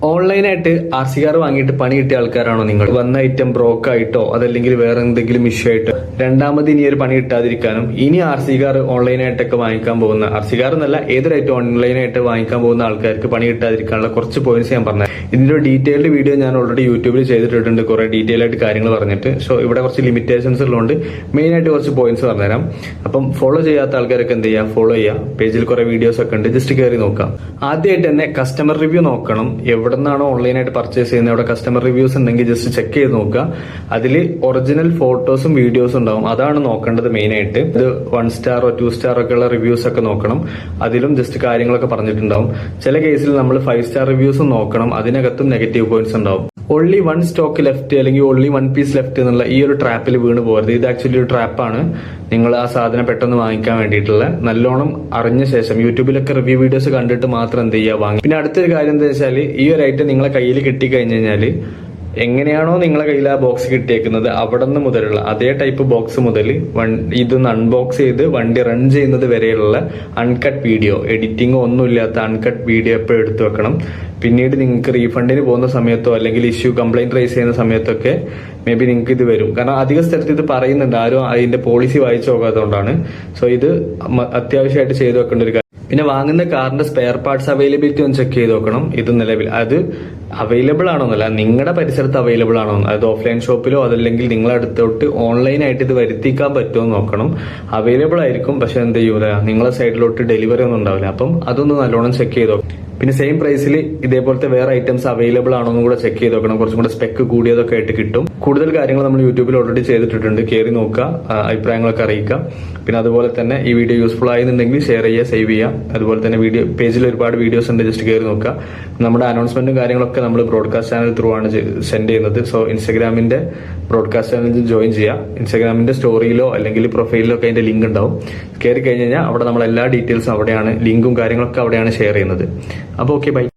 ഓൺലൈനായിട്ട് RC car വാങ്ങിയിട്ട് പണി കിട്ടിയ ആൾക്കാരാണോ നിങ്ങൾ? വന്ന ഐറ്റം ബ്രോക്ക് ആയിട്ടോ അതല്ലെങ്കിൽ വേറെ എന്തെങ്കിലും ഇഷ്യൂ ആയിട്ടോ രണ്ടാമത് ഇനി ഒരു പണി കിട്ടാതിരിക്കാനും ഇനി RC കാർ ഓൺലൈനായിട്ടൊക്കെ വാങ്ങിക്കാൻ പോകുന്ന RC കാർ എന്നല്ല ഏതൊരു ഐറ്റം ഓൺലൈനായിട്ട് വാങ്ങിക്കാൻ പോകുന്ന ആൾക്കാർക്ക് പണി കിട്ടാതിരിക്കാനുള്ള കുറച്ച് പോയിന്റ്സ് ഞാൻ പറഞ്ഞു. ഇതിന്റെ ഒരു ഡീറ്റെയിൽഡ് വീഡിയോ ഞാൻ ഓൾറെഡി യൂട്യൂബിൽ ചെയ്തിട്ടുണ്ട്, കുറെ ഡീറ്റെയിൽ ആയിട്ട് കാര്യങ്ങൾ പറഞ്ഞിട്ട്. സോ ഇവിടെ കുറച്ച് ലിമിറ്റേഷൻസ് ഉള്ളതുകൊണ്ട് മെയിൻ ആയിട്ട് കുറച്ച് പോയിന്റ്സ് പറഞ്ഞുതരാം. അപ്പം ഫോളോ ചെയ്യാത്ത ആൾക്കാരൊക്കെ എന്ത് ചെയ്യുക, ഫോളോ ചെയ്യുക. പേജിൽ കുറെ വീഡിയോസ് ഒക്കെ ഉണ്ട്, ജസ്റ്റ് കയറി നോക്കാം. ആദ്യമായിട്ട് തന്നെ കസ്റ്റമർ റിവ്യൂ നോക്കണം. എവിടെ നിന്നാണോ ഓൺലൈനായിട്ട് പർച്ചേസ് ചെയ്യുന്നത് അവിടെ കസ്റ്റമർ റിവ്യൂസ് ഉണ്ടെങ്കിൽ ജസ്റ്റ് ചെക്ക് ചെയ്ത് നോക്കുക. അതിൽ ഒറിജിനൽ ഫോട്ടോസും വീഡിയോസും ഉണ്ടാവും, അതാണ് നോക്കേണ്ടത് മെയിൻ ആയിട്ട്. ഇത് 1 സ്റ്റാറോ 2 സ്റ്റാർ ഒക്കെ ഉള്ള റിവ്യൂസ് ഒക്കെ നോക്കണം. അതിലും ജസ്റ്റ് കാര്യങ്ങളൊക്കെ പറഞ്ഞിട്ടുണ്ടാവും. ചില കേസിൽ നമ്മൾ 5 സ്റ്റാർ റിവ്യൂസും നോക്കണം, അതിനകത്തും നെഗറ്റീവ് പോയിന്റ്സ് ഉണ്ടാവും. ഓൺലി 1 സ്റ്റോക്ക് ലെഫ്റ്റ് അല്ലെങ്കിൽ ഓൺലി 1 പീസ് ലെഫ്റ്റ് എന്നുള്ള ഈ ഒരു ട്രാപ്പിൽ വീണ് പോകരുത്. ഇത് ആക്ച്വലി ഒരു ട്രാപ്പാണ്. നിങ്ങൾ ആ സാധനം പെട്ടെന്ന് വാങ്ങിക്കാൻ വേണ്ടിയിട്ടുള്ള നല്ലോണം അറിഞ്ഞ ശേഷം യൂട്യൂബിലൊക്കെ റിവ്യൂ വീഡിയോസ് കണ്ടിട്ട് മാത്രം എന്ത് ചെയ്യുക, വാങ്ങി. പിന്നെ അടുത്തൊരു കാര്യം എന്താ വെച്ചാൽ ഈ ഒരു ഐറ്റം നിങ്ങളെ കയ്യിൽ കിട്ടിക്കഴിഞ്ഞു കഴിഞ്ഞാൽ എങ്ങനെയാണോ നിങ്ങളെ കയ്യിൽ ആ ബോക്സ് കിട്ടിയേക്കുന്നത് അവിടെ നിന്ന് മുതലുള്ള അതേ ടൈപ്പ് ബോക്സ് മുതൽ ഇതൊന്ന് അൺബോക്സ് ചെയ്ത് വണ്ടി റൺ ചെയ്യുന്നത് വരെയുള്ള അൺകട്ട് വീഡിയോ, എഡിറ്റിംഗോ ഒന്നുമില്ലാത്ത അൺകട്ട് വീഡിയോ എപ്പോഴും എടുത്തു വെക്കണം. പിന്നീട് നിങ്ങൾക്ക് റീഫണ്ടിന് പോകുന്ന സമയത്തോ അല്ലെങ്കിൽ ഇഷ്യൂ കംപ്ലൈന്റ് റൈസ് ചെയ്യുന്ന സമയത്തൊക്കെ മേ ബി നിങ്ങൾക്ക് ഇത് വരും. കാരണം അധിക സ്ഥലത്ത് ഇത് പറയുന്നുണ്ട്, ആരും അതിന്റെ പോളിസി വായിച്ചു നോക്കാത്തതുകൊണ്ടാണ്. സോ ഇത് അത്യാവശ്യമായിട്ട് ചെയ്തു വെക്കേണ്ട ഒരു കാര്യം. പിന്നെ വാങ്ങുന്ന കാറിന്റെ സ്പെയർ പാർട്സ് അവൈലബിലിറ്റി ഒന്ന് ചെക്ക് ചെയ്ത് നോക്കണം. ഇത് നിലവിൽ അത് അവൈലബിൾ ആണോന്നല്ല, നിങ്ങളുടെ പരിസരത്ത് അവൈലബിൾ ആണോ, അതായത് ഓഫ്ലൈൻ ഷോപ്പിലോ അതല്ലെങ്കിൽ നിങ്ങളെ അടുത്തോട്ട് ഓൺലൈനായിട്ട് ഇത് വരുത്തിക്കാൻ പറ്റുമോ നോക്കണം. അവൈലബിൾ ആയിരിക്കും, പക്ഷെ എന്ത് ചെയ്യൂല, നിങ്ങളെ സൈഡിലോട്ട് ഡെലിവറി ഒന്നും ഉണ്ടാവില്ല. അപ്പം അതൊന്ന് നല്ലോണം ചെക്ക് ചെയ്ത് നോക്കണം. പിന്നെ സെയിം പ്രൈസിൽ ഇതേപോലത്തെ വേറെ ഐറ്റംസ് അവൈലബിൾ ആണോ എന്നും കൂടെ ചെക്ക് ചെയ്ത് നോക്കണം. കുറച്ചും കൂടെ സ്പെക്ക് കൂടിയതൊക്കെ ആയിട്ട് കിട്ടും. കൂടുതൽ കാര്യങ്ങൾ നമ്മൾ യൂട്യൂബിൽ ഓൾറെഡി ചെയ്തിട്ടുണ്ട്, കയറി നോക്കുക, അഭിപ്രായങ്ങളൊക്കെ അറിയിക്കുക. പിന്നെ അതുപോലെ തന്നെ ഈ വീഡിയോ യൂസ്ഫുൾ ആയെന്നുണ്ടെങ്കിൽ ഷെയർ ചെയ്യുക, സേവ് ചെയ്യുക. അതുപോലെ തന്നെ വീഡിയോ പേജിൽ ഒരുപാട് വീഡിയോസ് ഉണ്ട്, ജസ്റ്റ് കയറി നോക്കുക. നമ്മുടെ അനൗൺസ്മെന്റും കാര്യങ്ങളൊക്കെ നമ്മൾ ബ്രോഡ്കാസ്റ്റ് ചാനൽ ത്രൂ ആണ് സെൻഡ് ചെയ്യുന്നത്. സോ ഇൻസ്റ്റാഗ്രാമിന്റെ ബ്രോഡ്കാസ്റ്റ് ചാനലിൽ ജോയിൻ ചെയ്യുക. ഇൻസ്റ്റാഗ്രാമിന്റെ സ്റ്റോറിയിലോ അല്ലെങ്കിൽ പ്രൊഫൈലിലോ ഒക്കെ അതിന്റെ ലിങ്ക് ഉണ്ടാവും. കയറി കഴിഞ്ഞ് കഴിഞ്ഞാൽ അവിടെ നമ്മൾ എല്ലാ ഡീറ്റെയിൽസും അവിടെയാണ്, ലിങ്കും കാര്യങ്ങളൊക്കെ അവിടെയാണ് ഷെയർ ചെയ്യുന്നത്. അപ്പോൾ ഓക്കെ, ബൈ.